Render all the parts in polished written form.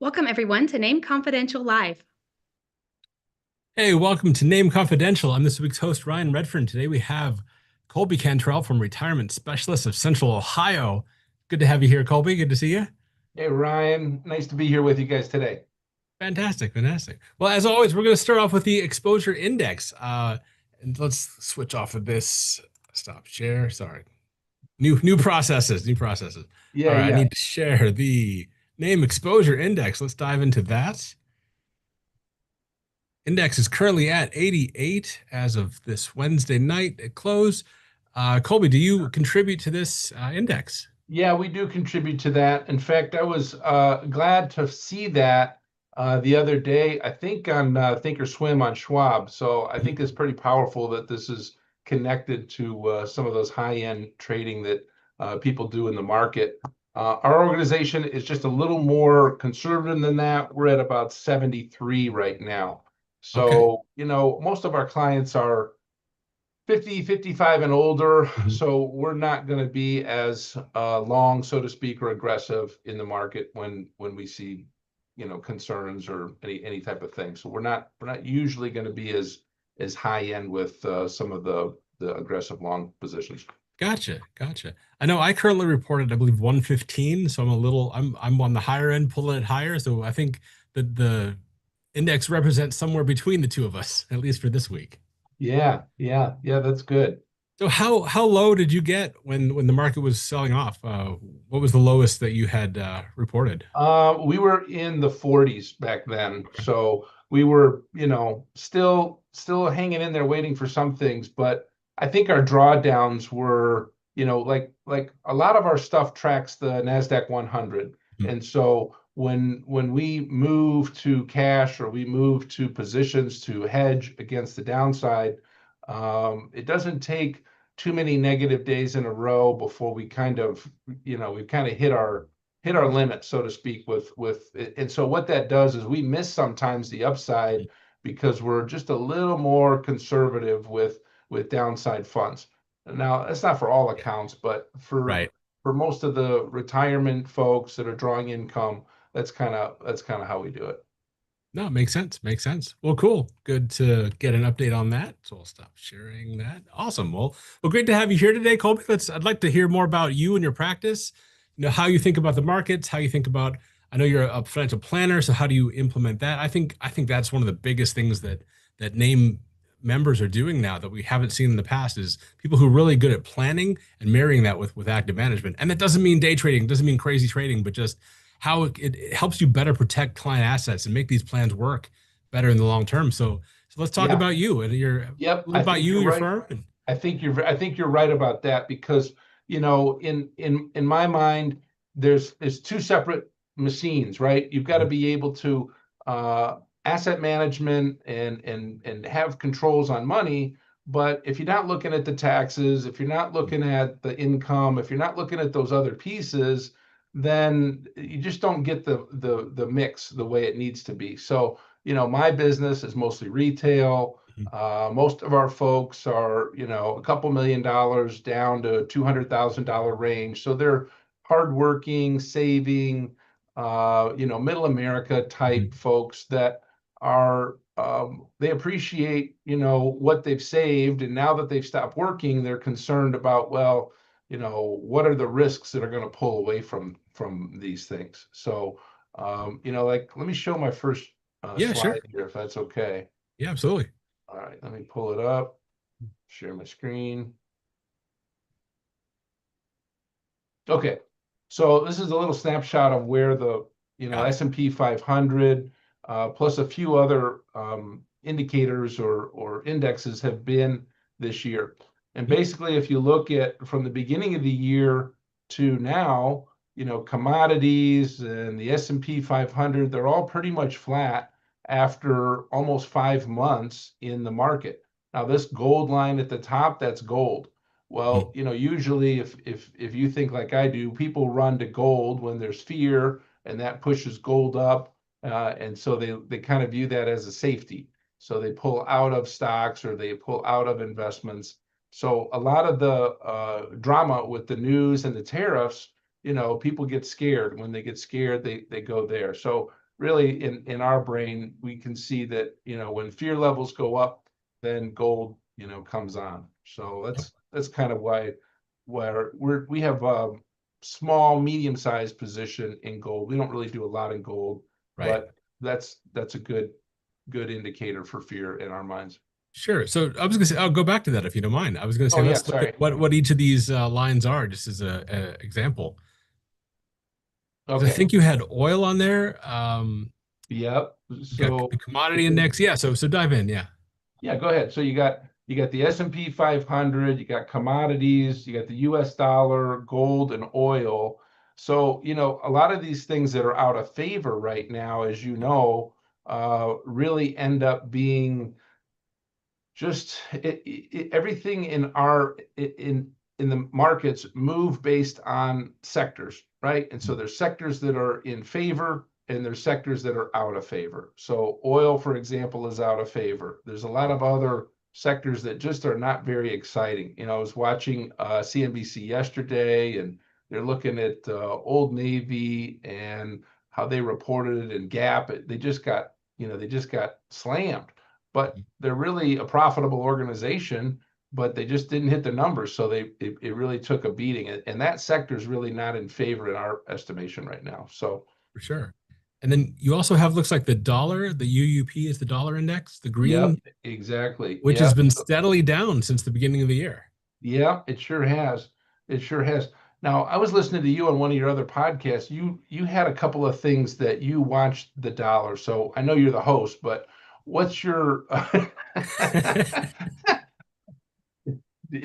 Welcome, everyone, to Name Confidential Live. Hey, welcome to Name Confidential. I'm this week's host, Ryan Redfern. Today we have Colby Cantrell from Retirement Specialist of Central Ohio. Good to have you here, Colby. Good to see you. Hey, Ryan. Nice to be here with you guys today. Fantastic, fantastic. Well, as always, we're going to start off with the exposure index. And let's switch off of this. Stop share. Sorry. New processes. New processes. All Yeah, right, I yeah. need to share the name exposure index. Let's dive into that. Index is currently at 88 as of this Wednesday night at close. Colby, do you contribute to this index? Yeah, we do contribute to that. In fact, I was glad to see that the other day, I think on Thinkorswim on Schwab. So I think it's pretty powerful that this is connected to some of those high-end trading that people do in the market. Our organization is just a little more conservative than that. We're at about 73 right now. Okay. So, most of our clients are 50, 55 and older. Mhm. So we're not going to be as long, so to speak, or aggressive in the market when we see, concerns or any type of thing. So we're not usually going to be as high end with some of the aggressive long positions. Gotcha, gotcha. I know I currently reported, I believe, 115. So I'm on the higher end, pulling it higher. So I think that the index represents somewhere between the two of us, at least for this week. Yeah, yeah, yeah. That's good. So how low did you get when the market was selling off? What was the lowest that you had reported? We were in the 40s back then, so we were, still hanging in there, waiting for some things. But I think our drawdowns were, like a lot of our stuff tracks the Nasdaq 100, Hmm. and so when we move to cash or we move to positions to hedge against the downside, it doesn't take too many negative days in a row before we kind of, we've kind of hit our limit, so to speak, with it. And so what that does is we miss sometimes the upside because we're just a little more conservative with downside funds. Now, that's not for all accounts, but Right. for most of the retirement folks that are drawing income, that's kind of how we do it. No, makes sense. Makes sense. Well, cool. Good to get an update on that. So I'll stop sharing that. Awesome. Well, great to have you here today, Colby. I'd like to hear more about you and your practice. How you think about the markets, how you think about, I know you're a financial planner, so how do you implement that? I think that's one of the biggest things that name members are doing now that we haven't seen in the past is people who are really good at planning and marrying that with active management. And that doesn't mean day trading, doesn't mean crazy trading, but just how it helps you better protect client assets and make these plans work better in the long term. So let's talk Yeah. about you and a Yep. little I about think you, you're your right. firm. And I think you're right about that because in my mind there's two separate machines, right? You've got to be able to uh, asset management and have controls on money, but if you're not looking at the taxes, if you're not looking at the income, if you're not looking at those other pieces, then you just don't get the mix the way it needs to be. So, my business is mostly retail. Most of our folks are, a couple $1 million down to $200,000 range. So they're hardworking, saving, middle America type folks that are, they appreciate, what they've saved. And now that they've stopped working, they're concerned about, well, what are the risks that are going to pull away from these things? So, like, let me show my first yeah, slide sure. here, if that's okay. Yeah, absolutely. All right, let me pull it up, share my screen. Okay, so this is a little snapshot of where the Got it. S&P 500 plus a few other indicators or indexes have been this year. And Mhm. basically, if you look at from the beginning of the year to now, commodities and the S&P 500, they're all pretty much flat after almost 5 months in the market. Now, this gold line at the top, that's gold. Well, Mhm. usually if you think like I do, people run to gold when there's fear, and that pushes gold up, and so they kind of view that as a safety. So they pull out of stocks or they pull out of investments. So a lot of the drama with the news and the tariffs, people get scared. When they get scared, they go there. So really in our brain, we can see that, when fear levels go up, then gold, comes on. So that's kind of where we have a small, medium-sized position in gold. We don't really do a lot in gold, Right. but that's a good indicator for fear in our minds. Sure. So I was gonna say, I'll go back to that if you don't mind. I was gonna say, Oh yeah, let's look at sorry. what each of these lines are, just as a example. I Okay. think you had oil on there. Yep. You got So the commodity index. Yeah. So dive in. Yeah. yeah, go ahead. So you got the S&P 500, you got commodities, you got the US dollar, gold, and oil. So, a lot of these things that are out of favor right now, as you know, really end up being just everything in the markets move based on sectors, right? And so there's sectors that are in favor and there's sectors that are out of favor. So oil, for example, is out of favor. There's a lot of other sectors that just are not very exciting. I was watching CNBC yesterday, and they're looking at Old Navy and how they reported it, and Gap. They just got slammed, but they're really a profitable organization, but they just didn't hit the numbers. So it really took a beating. And that sector is really not in favor in our estimation right now. So For sure. And then you also have, looks like the dollar, the UUP is the dollar index, the yep, green, exactly. which has Yep. been steadily down since the beginning of the year. Yeah, it sure has. It sure has. Now, I was listening to you on one of your other podcasts. You had a couple of things that you watched the dollar. So I know you're the host, but what's your do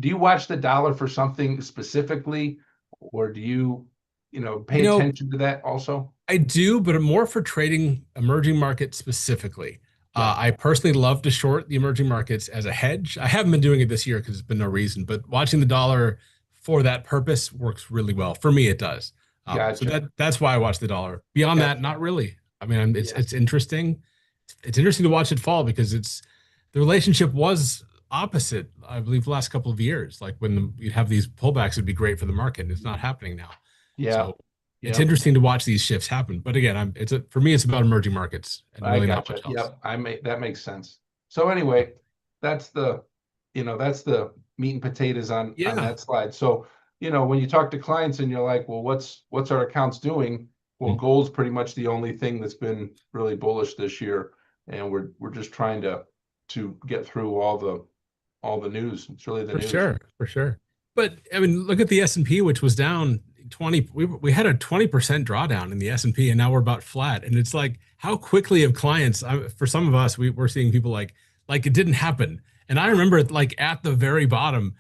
you watch the dollar for something specifically, or do pay You know, attention to that also? I do, but more for trading emerging markets specifically. Yeah, I personally love to short the emerging markets as a hedge. I haven't been doing it this year because there's been no reason, but watching the dollar for that purpose works really well. For me, it does. So gotcha. that's why I watch the dollar. Beyond that, Gotcha. not really. I mean, Yeah, it's interesting. It's interesting to watch it fall because the relationship was opposite, I believe, the last couple of years. Like when you'd have these pullbacks, it'd be great for the market. And it's not happening now. yeah, So it's yeah. interesting to watch these shifts happen. But again, for me, it's about emerging markets and I really not gotcha. much else. Yep, that makes sense. So anyway, that's that's the meat and potatoes on Yeah. that slide. So, when you talk to clients and you're like, well, what's our accounts doing? Well, Mm. gold's pretty much the only thing that's been really bullish this year, and we're just trying to get through all the news. It's really the For news. sure, for sure. But I mean, look at the S&P, which was down 20. We had a 20% drawdown in the S&P, and now we're about flat. And it's like, how quickly have clients? For some of us, we're seeing people like it didn't happen. And I remember like at the very bottom,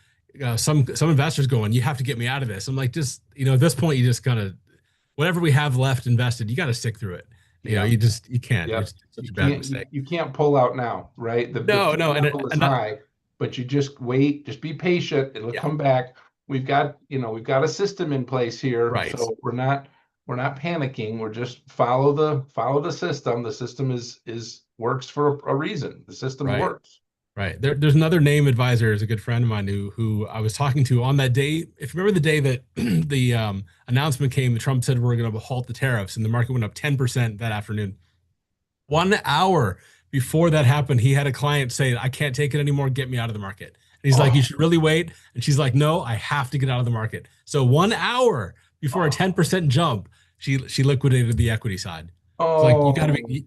some investors going, "You have to get me out of this." I'm like, just at this point, you just kind of whatever we have left invested, you got to stick through it. Yeah. You can't. Yep. It's such a bad mistake. You can't pull out now, right? The No, fear no, level is high, but you just wait, just be patient, it'll yeah, come back. We've got a system in place here, right. so we're not panicking. We're just follow the system. The system is works for a reason. The system Right. works. Right. There's another name advisor, is a good friend of mine who I was talking to on that day. If you remember the day that the announcement came, Trump said we're going to halt the tariffs, and the market went up 10% that afternoon. 1 hour before that happened, he had a client say, "I can't take it anymore. Get me out of the market." And he's like, "You Oh, should really wait." And she's like, "No, I have to get out of the market." So 1 hour before a oh, 10% jump, she liquidated the equity side. It's like you got to oh. be,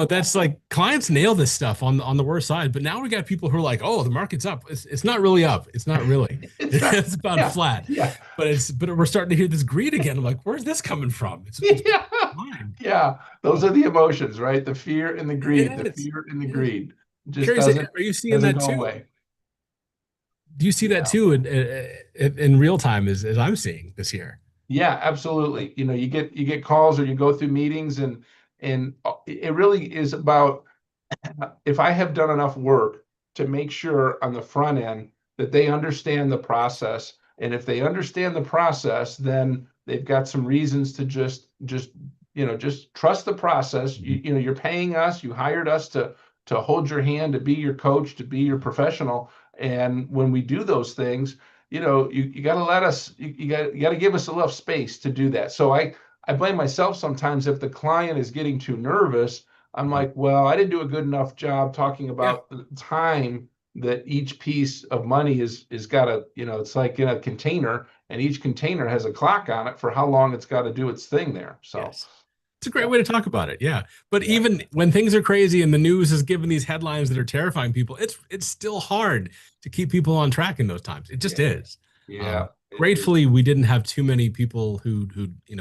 that's like clients nail this stuff on the worst side, but now we got people who are like, "Oh, the market's up." It's not really up. It's not really. It's not, It's about yeah, flat. yeah. But we're starting to hear this greed again. I'm like, "Where's this coming from?" It's Yeah, fine. yeah. Those Oh, are the emotions, right? The fear and the greed, the it is. fear and the It is. greed just Curious, doesn't are you seeing doesn't that go too? away. Do you see that Yeah. too in real time as I'm seeing this year? Yeah, absolutely. You get calls or you go through meetings, and it really is about, if I have done enough work to make sure on the front end that they understand the process. And if they understand the process, then they've got some reasons to just trust the process. Mhm. You're paying us, you hired us to hold your hand, to be your coach, to be your professional. And when we do those things, you got to let us, you got to give us enough space to do that. So I blame myself sometimes if the client is getting too nervous. I'm Mhm. like, well, I didn't do a good enough job talking Yeah. about the time that each piece of money is got a, you know, it's like in a container, and each container has a clock on it for how long it's got to do its thing there. So, Yes. It's a great yeah, way to talk about it. Yeah. But yeah, even when things are crazy and the news is giving these headlines that are terrifying people, it's still hard to keep people on track in those times. It just yeah, is. yeah. It is. Gratefully, we didn't have too many people who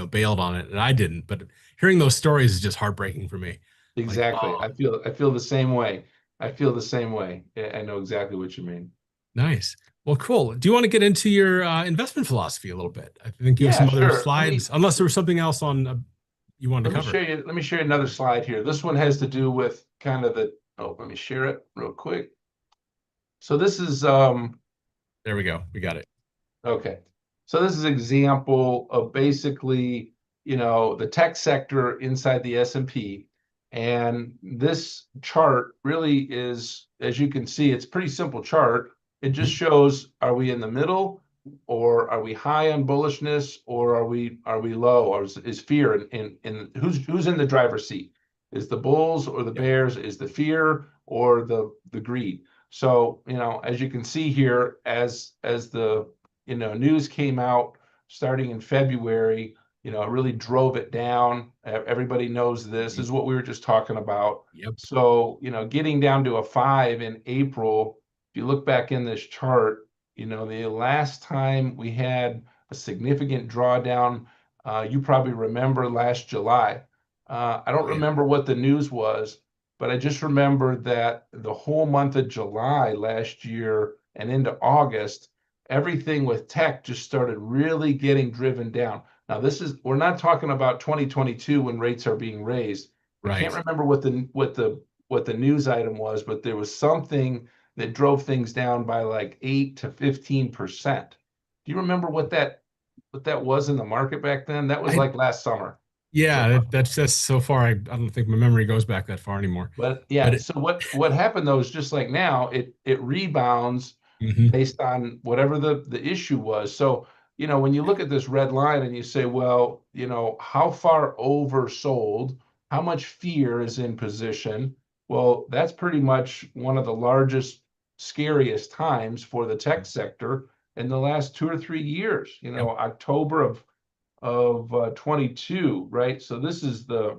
bailed on it, and I didn't. But hearing those stories is just heartbreaking for me. Like, Exactly. oh, I feel the same way. I feel the same way. I know exactly what you mean. nice. Well, cool. Do you want to get into your investment philosophy a little bit? I think you have Yeah, some other sure. slides, unless there was something else on you wanted to cover. Let me show you another slide here. This one has to do with kind of the, oh, let me share it real quick. So this is There we go. We got it. okay. So this is an example of basically, you know, the tech sector inside the S&P. And this chart really is, as you can see, it's a pretty simple chart. It just Mhm. shows, are we in the middle, or are we high on bullishness, or are we low, or is fear in who's in the driver's seat? Is the bulls or the Yep. bears? Is the fear or the greed? So, you know, as you can see here, as the news came out starting in February, it really drove it down. Everybody knows this Mhm. is what we were just talking about. Yep. So, getting down to a 5 in April, if you look back in this chart, the last time we had a significant drawdown, you probably remember last July. I don't Oh, yeah. remember what the news was, but I just remember that the whole month of July last year and into August, everything with tech just started really getting driven down. Now, we're not talking about 2022 when rates are being raised. I can't Right. remember what the news item was, but there was something that drove things down by like 8 to 15%. Do you remember what that was in the market back then? That was I like last summer. So, Yeah, that's just so far. I don't think my memory goes back that far anymore. but But yeah, so what happened though is just like now, it rebounds mhm. based on whatever the issue was. So, when you look at this red line and you say, well, how far oversold, how much fear is in position? Well, that's pretty much one of the largest, scariest times for the tech sector in the last 2 or 3 years. Yep. October of 22, right? So this is the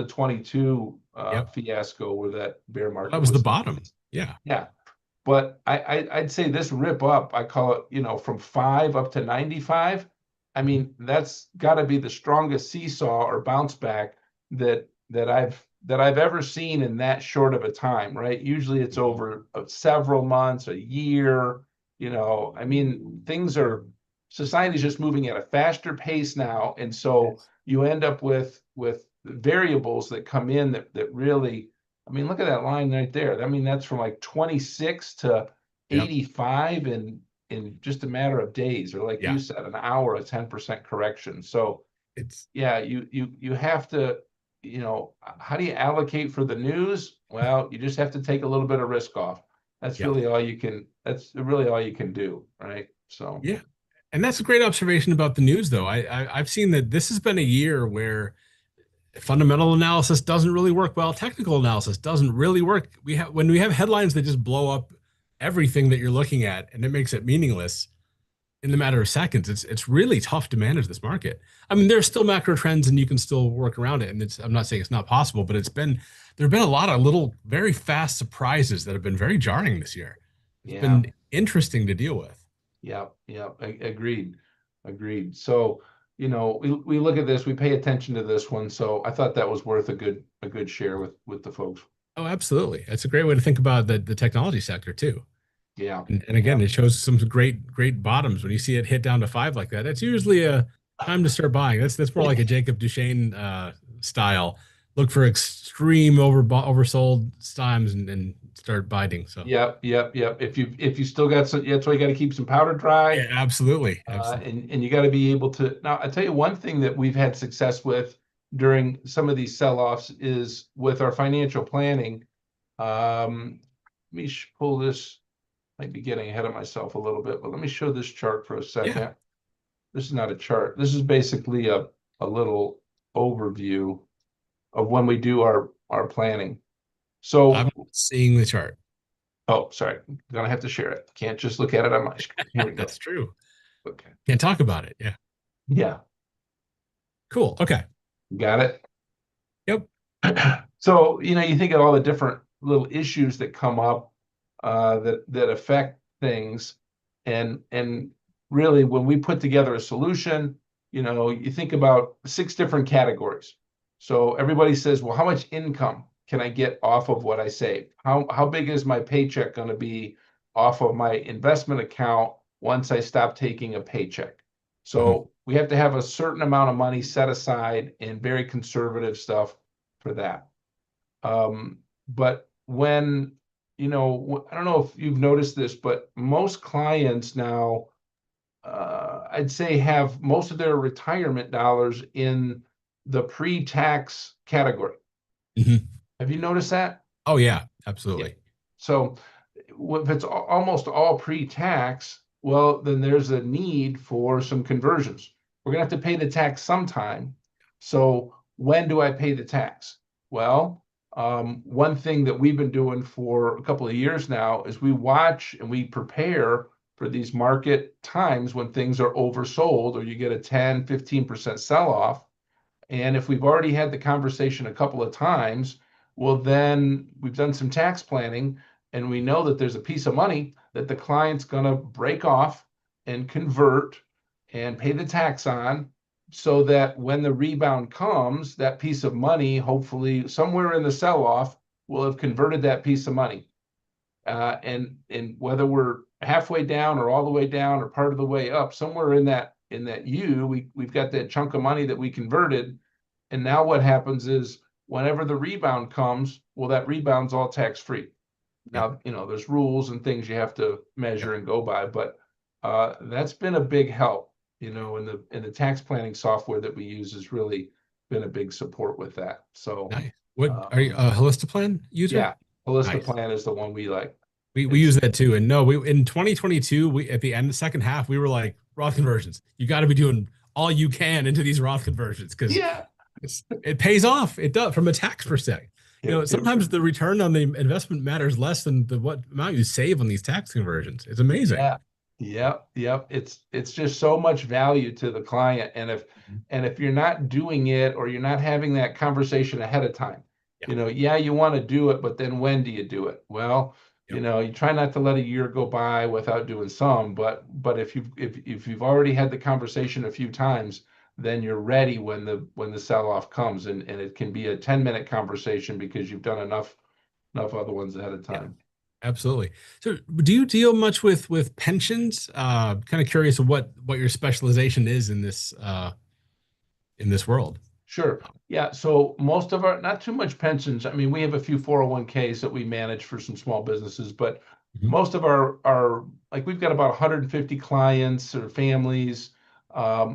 22 Yep. fiasco where that bear Well, that market was the was. bottom. Yeah. Yeah, but I'd say this rip up, I call it, from 5 up to 95. I Mhm. mean, that's got to be the strongest seesaw or bounce back that I've ever seen in that short of a time, right? Usually it's Mhm. over several months, a year. I mean, society's just moving at a faster pace now, and so Yes. you end up with variables that come in that really, I mean, look at that line right there. I mean, that's from like 26 to Yep. 85 in just a matter of days, or like Yeah. you said, an hour, a 10% correction. So It's yeah, you have to, how do you allocate for the news? Well, you just have to take a little bit of risk off. yep. That's really all you can do, right? So Yeah. And that's a great observation about the news, though. I've seen that this has been a year where fundamental analysis doesn't really work well. Technical analysis doesn't really work. When we have headlines that just blow up everything that you're looking at, and it makes it meaningless in the matter of seconds. It's really tough to manage this market. I mean, there's still macro trends and you can still work around it. And I'm not saying it's not possible, but there have been a lot of little, very fast surprises that have been very jarring this year. It's yeah. been interesting to deal with. Yeah, yeah, agreed, agreed. So, we look at this, we pay attention to this one. So I thought that was worth a good share with the folks. Oh, absolutely. That's a great way to think about the technology sector too. Yeah, And yeah, again, it shows some great bottoms. When you see it hit down to 5 like that, that's usually a time to start buying. That's more like a Jacob Duchesne style. Look for extreme oversold times and start biting. So yep, yep, yep. If you still got some, that's why you got to keep some powder dry, yeah, absolutely, absolutely. and you got to be able to. Now, I tell you one thing that we've had success with during some of these sell-offs is with our financial planning. Let me pull this. Might be getting ahead of myself a little bit, but let me show this chart for a Yeah. second. This is not a chart. This is basically a little overview of when we do our planning. So, I'm seeing the chart. oh, sorry, I'm gonna have to share it. Can't just look at it on my screen. Here we go. That's true. Okay. Can't talk about it. Yeah. Yeah, Cool. Okay. got it. Yep. So, you think of all the different little issues that come up that affect things, and really when we put together a solution, you think about 6 different categories. So everybody says, well, how much income can I get off of what I saved? How big is my paycheck going to be off of my investment account once I stop taking a paycheck? So we have to have a certain amount of money set aside and very conservative stuff for that. But when, I don't know if you've noticed this, but most clients now, I'd say have most of their retirement dollars in the pre-tax category. Mhm. Have you noticed that? Oh yeah, Yeah. absolutely. So if it's almost all pre-tax, well, then there's a need for some conversions. We're gonna have to pay the tax sometime. So when do I pay the tax? Well, one thing that we've been doing for a couple of years now is we watch and we prepare for these market times when things are oversold or you get a 10, 15% sell-off. And if we've already had the conversation a couple of times, well, then we've done some tax planning and we know that there's a piece of money that the client's going to break off and convert and pay the tax on, so that when the rebound comes, that piece of money, hopefully somewhere in the sell-off, will have converted that piece of money. And whether we're halfway down or all the way down or part of the way up, somewhere in that we've got that chunk of money that we converted. And now what happens is whenever the rebound comes, well, that rebound's all tax free. Now, there's rules and things you have to measure and go by, but that's been a big help, in the tax planning software that we use has really been a big support with that. So Nice. What are you a Holistiplan user? yeah, Nice. Holistiplan is the one we like. We use that too. And no, we in 2022, we at the end of the second half, we were like, Roth conversions. You got to be doing all you can into these Roth conversions because Yeah, it pays off. It does from a tax perspective. Sometimes the return on the investment matters less than what amount you save on these tax conversions. It's amazing. Yeah. It's just so much value to the client. And if you're not doing it or you're not having that conversation ahead of time, you want to do it, but then when do you do it? Well, you try not to let a year go by without doing some, but if you've already had the conversation a few times, then you're ready when the sell-off comes, and it can be a 10-minute conversation because you've done enough other ones ahead of time. Absolutely. So do you deal much with pensions? Kind of curious of what your specialization is in this world. Sure. Yeah. So most of not too much pensions. I mean, we have a few 401ks that we manage for some small businesses, but most of our like we've got about 150 clients or families.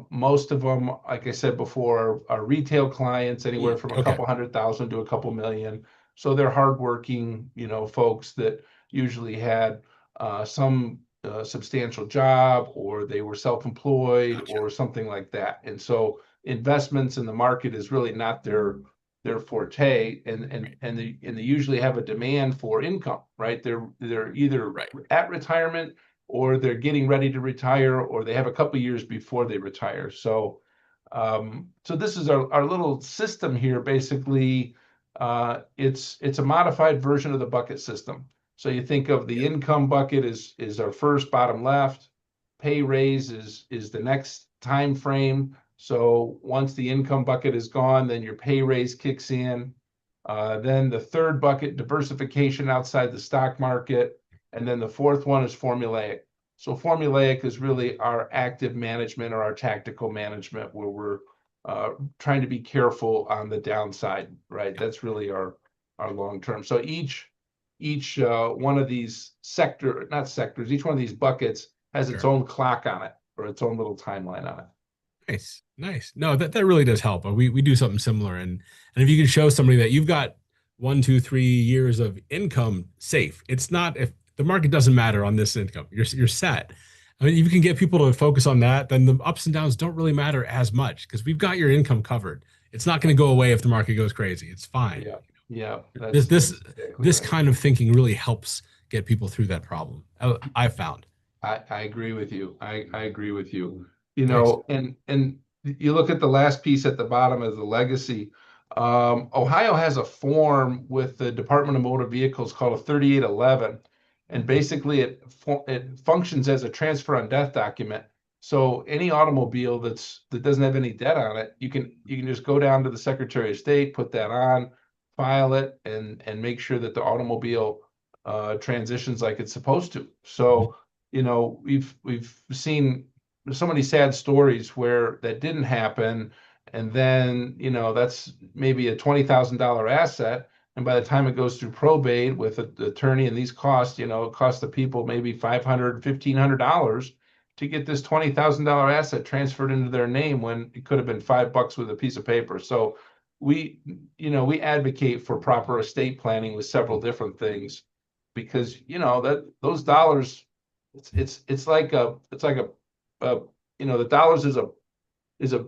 Most of them, like I said before, are retail clients, anywhere from a couple 100,000 to a couple million. So they're hardworking, folks that usually had some substantial job, or they were self-employed or something like that. And so investments in the market is really not their forte, and they usually have a demand for income, right? They're either at retirement, or they're getting ready to retire, or they have a couple of years before they retire. So this is our little system here. Basically, it's a modified version of the bucket system. So you think of the income bucket is our first bottom left, pay raise is the next time frame. So once the income bucket is gone, then your pay raise kicks in. Then the third bucket, diversification outside the stock market. And then the fourth one is formulaic. So formulaic is really our active management or our tactical management, where we're trying to be careful on the downside, right? That's really our long term. So each one of these each one of these buckets has its own clock on it, or its own little timeline on it. Nice. No, that really does help. We do something similar, and if you can show somebody that you've got 1, 2, 3 years of income safe, it's not, if the market doesn't matter on this income, you're set. I mean, if you can get people to focus on that, then the ups and downs don't really matter as much because we've got your income covered. It's not going to go away if the market goes crazy. It's fine. Yeah, yeah, This this that's exactly this right. kind of thinking really helps get people through that problem. I've found. I agree with you. I agree with you. Nice. And you look at the last piece at the bottom as the legacy. Ohio has a form with the Department of Motor Vehicles called a 3811, and basically it functions as a transfer on death document. So any automobile that doesn't have any debt on it, you can just go down to the Secretary of State, put that on, file it, and make sure that the automobile transitions like it's supposed to. So we've seen so many sad stories where that didn't happen, and then that's maybe a $20,000 asset, and by the time it goes through probate with an attorney and these costs, it costs the people maybe $500, $1,500 to get this $20,000 asset transferred into their name when it could have been $5 with a piece of paper. So we advocate for proper estate planning with several different things, because that those dollars, it's like the dollars is a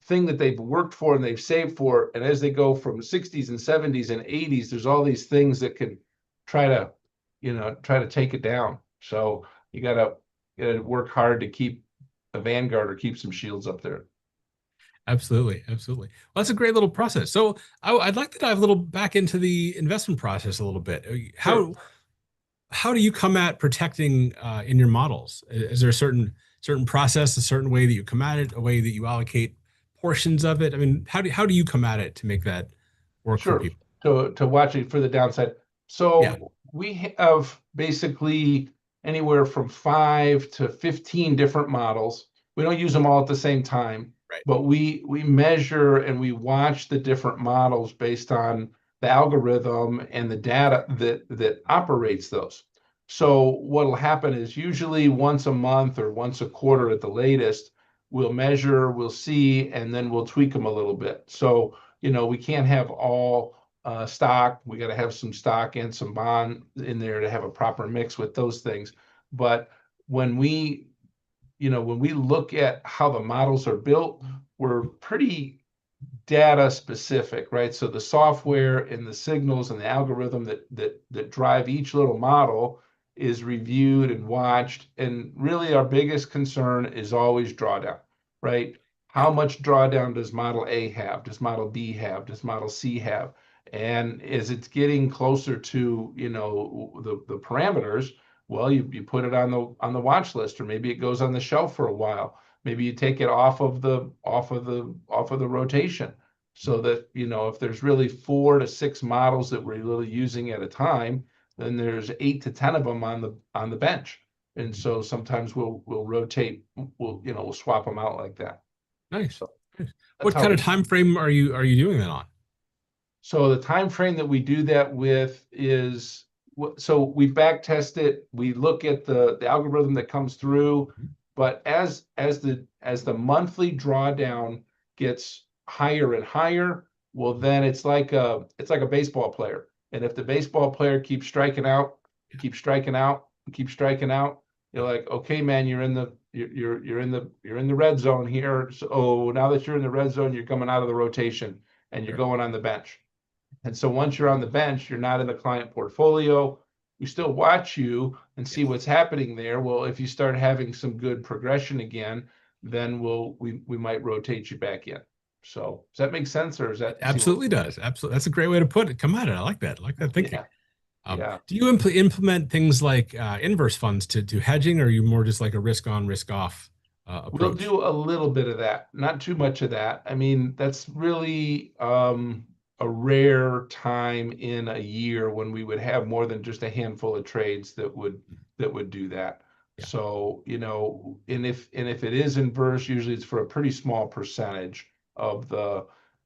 thing that they've worked for and they've saved for, and as they go from 60s and 70s and 80s, there's all these things that can try to take it down. So you gotta work hard to keep a vanguard or keep some shields up there. Absolutely, absolutely. Well, that's a great little process. So I'd like to dive a little back into the investment process a little bit. Sure. How do you come at protecting in your models? Is there a certain process, a certain way that you come at it, a way that you allocate portions of it? I mean, how do you come at it to make that work for Sure. people? To watch it for the downside. Yeah, So we have basically anywhere from 5 to 15 different models. We don't use them all at the same time, right. but we measure and we watch the different models based on the algorithm and the data that operates those. So what'll happen is usually once a month or once a quarter at the latest, we'll measure, we'll see, and then we'll tweak them a little bit. So we can't have all stock. We got to have some stock and some bond in there to have a proper mix with those things. But when we look at how the models are built, we're pretty data specific, right? So the software and the signals and the algorithm that drive each little model is reviewed and watched. And really our biggest concern is always drawdown, right? How Right. much drawdown does model A have? Does model B have? Does model C have? And as it's getting closer to, the parameters, well, you put it on the watch list, or maybe it goes on the shelf for a while. Maybe you take it off of the rotation, so that if there's really 4 to 6 models that we're really using at a time, then there's 8 to 10 of them on the bench. And so sometimes we'll rotate, we'll swap them out like that. Nice. So Nice. that's What how kind we of do it. time frame are you doing that on? So the time frame that we do that with is, so we back test it. We look at the algorithm that comes through, but as the monthly drawdown gets higher and higher, well, then it's like a baseball player. And if the baseball player keeps striking out, keeps striking out, keeps striking out, you're like, okay, man, you're in the red zone here. So now that you're in the red zone, you're coming out of the rotation and you're Sure. going on the bench. And so once you're on the bench, you're not in the client portfolio. We still watch you and see Yes. what's happening there. Well, if you start having some good progression again, then we might rotate you back in. So does that make sense, or does It that seem a absolutely little? does. Absolutely. That's a great way to put it. Come at it. I like that. I like that thinking. Yeah, yeah. Do you implement things like inverse funds to do hedging, or are you more just like a risk on, risk off We'll approach? do a little bit of that, not too much of that. I mean, that's really a rare time in a year when we would have more than just a handful of trades that would do that. Yeah. So, and if it is inverse, usually it's for a pretty small percentage of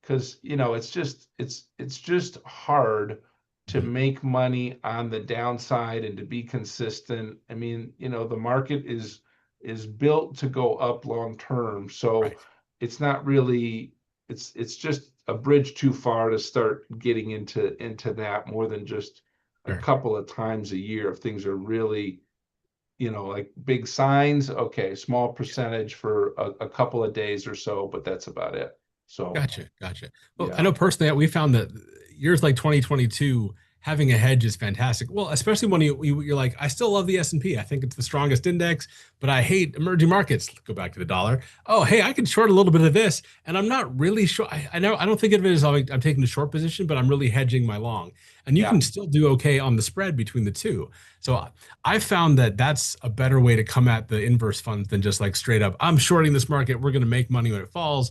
because it's just hard to Mhm. make money on the downside and to be consistent. I mean, the market is built to go up long term. So Right. it's not really, it's just a bridge too far to start getting into that more than just a Sure. couple of times a year if things are really like big signs, okay, small percentage for a couple of days or so, but that's about it. So Gotcha. Well, I yeah, know personally that we found that years like 2022, having a hedge is fantastic. Well, especially when you're like, I still love the S&P. I think it's the strongest index, but I hate emerging markets. Go back to the dollar. Oh, hey, I can short a little bit of this, and I'm not really sure. I know I don't think of it as I'm taking a short position, but I'm really hedging my long. And you yeah, can still do okay on the spread between the two. So I found that that's a better way to come at the inverse funds than just like straight up, I'm shorting this market. We're going to make money when it falls.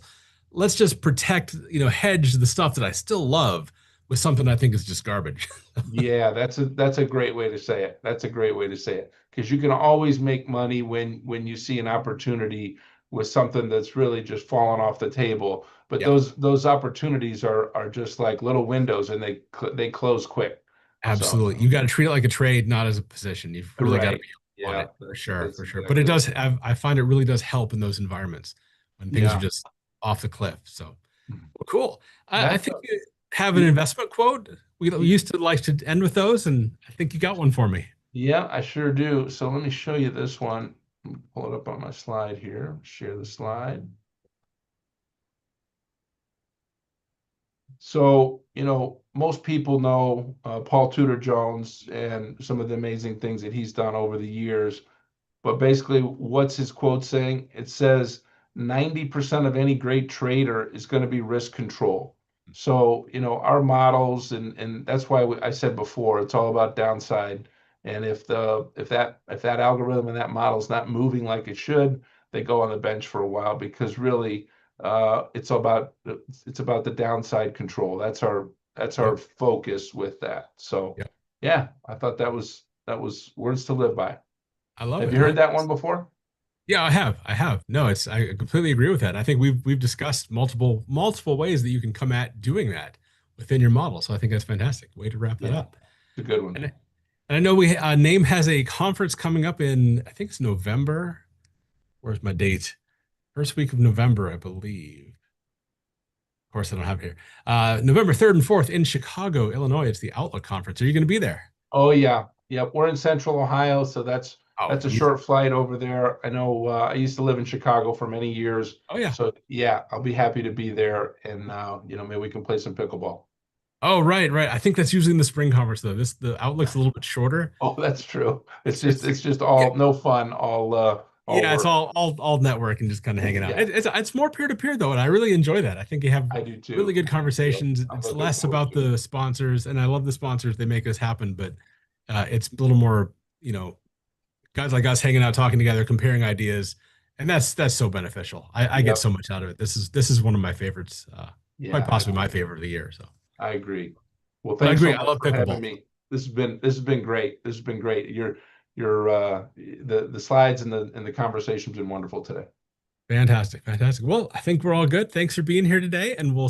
Let's just protect, hedge the stuff that I still love with something I think is just garbage. yeah. That's a great way to say it. That's a great way to say it, because you can always make money when you see an opportunity with something that's really just falling off the table. But Yep, those opportunities are just like little windows, and they close quick. So absolutely. You got to treat it like a trade, not as a position. You've really got to right, be on yeah, it for that's for sure. But it exactly does right. have, I find it really does help in those environments when things are Yeah, just off the cliff. So, well, cool. I that's think you have an y- investment quote. We used to like to end with those, and I think you got one for me. yeah, I sure do. So let me show you this one. Let me pull it up on my slide here. Share the slide. So, most people know Paul Tudor Jones and some of the amazing things that he's done over the years. But basically, what's his quote saying? It says 90% of any great trader is going to be risk control. So, our models, and that's why I said before, it's all about downside. And if that algorithm and that model is not moving like it should, they go on the bench for a while, because really it's about the downside control. That's our Yep. focus with that. So Yep. yeah, I thought that was words to live by. I love Have it. you heard that one before? Yeah, I have. I have. No, I completely agree with that. I think we've discussed multiple ways that you can come at doing that within your model. So I think that's fantastic. Way to wrap that Yeah, up. it's a good one. And I know we NAAIM has a conference coming up in, I think it's November. Where's my date? First week of November, I believe. Of course, I don't have it here. November 3rd and 4th in Chicago, Illinois. It's the Outlook Conference. Are you going to be there? Oh yeah, yep. We're in Central Ohio, so that's Oh, that's a easy. short flight over there. I know. I used to live in Chicago for many years, Oh, yeah. so yeah, I'll be happy to be there, and maybe we can play some pickleball. Oh, right, right. I think that's usually in the spring conference, though. The Outlook's a little bit shorter. Oh, that's true. It's just It's it's just yeah, all no fun, all yeah, it's work. all network and just kind of hanging out. Yeah, It's more peer to peer though, and I really enjoy that. I think you have I do really too. good Yep, conversations. I'm It's looking less forward about to it. the sponsors, and I love the sponsors. They make us happen, but it's a little more, guys like us hanging out, talking together, comparing ideas, and that's so beneficial. I get Yep. so much out of it. This is one of my favorites, quite Yeah, possibly my favorite of the year. So, I agree. Well, but I thanks so agree. I much love for having pickleball. me. This has been great. This has been great. The slides and the conversation's been wonderful today. Fantastic, fantastic. Well, I think we're all good. Thanks for being here today, and we'll